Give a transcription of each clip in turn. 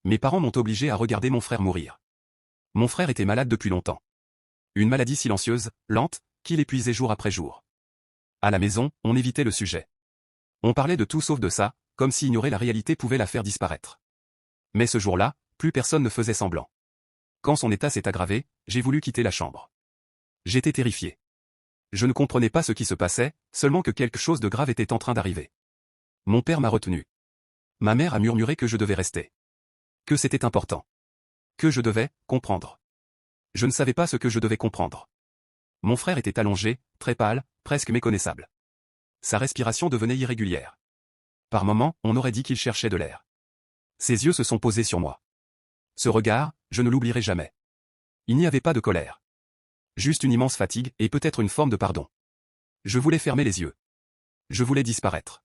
Mes parents m'ont obligé à regarder mon frère mourir. Mon frère était malade depuis longtemps. Une maladie silencieuse, lente, qui l'épuisait jour après jour. À la maison, on évitait le sujet. On parlait de tout sauf de ça, comme si ignorer la réalité pouvait la faire disparaître. Mais ce jour-là, plus personne ne faisait semblant. Quand son état s'est aggravé, j'ai voulu quitter la chambre. J'étais terrifié. Je ne comprenais pas ce qui se passait, seulement que quelque chose de grave était en train d'arriver. Mon père m'a retenu. Ma mère a murmuré que je devais rester. Que c'était important. Que je devais comprendre. Je ne savais pas ce que je devais comprendre. Mon frère était allongé, très pâle, presque méconnaissable. Sa respiration devenait irrégulière. Par moments, on aurait dit qu'il cherchait de l'air. Ses yeux se sont posés sur moi. Ce regard, je ne l'oublierai jamais. Il n'y avait pas de colère. Juste une immense fatigue et peut-être une forme de pardon. Je voulais fermer les yeux. Je voulais disparaître.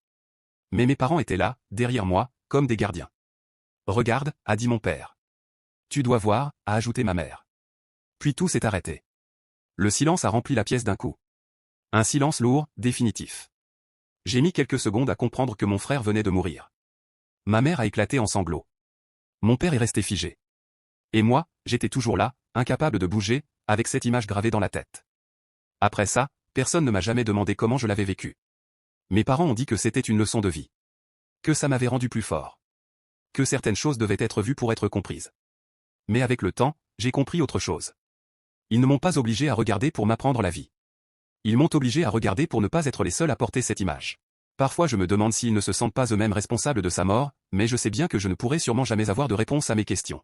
Mais mes parents étaient là, derrière moi, comme des gardiens. Regarde, a dit mon père. Tu dois voir, a ajouté ma mère. Puis tout s'est arrêté. Le silence a rempli la pièce d'un coup. Un silence lourd, définitif. J'ai mis quelques secondes à comprendre que mon frère venait de mourir. Ma mère a éclaté en sanglots. Mon père est resté figé. Et moi, j'étais toujours là, incapable de bouger, avec cette image gravée dans la tête. Après ça, personne ne m'a jamais demandé comment je l'avais vécu. Mes parents ont dit que c'était une leçon de vie. Que ça m'avait rendu plus fort. Que certaines choses devaient être vues pour être comprises. Mais avec le temps, j'ai compris autre chose. Ils ne m'ont pas obligé à regarder pour m'apprendre la vie. Ils m'ont obligé à regarder pour ne pas être les seuls à porter cette image. Parfois je me demande s'ils ne se sentent pas eux-mêmes responsables de sa mort, mais je sais bien que je ne pourrai sûrement jamais avoir de réponse à mes questions.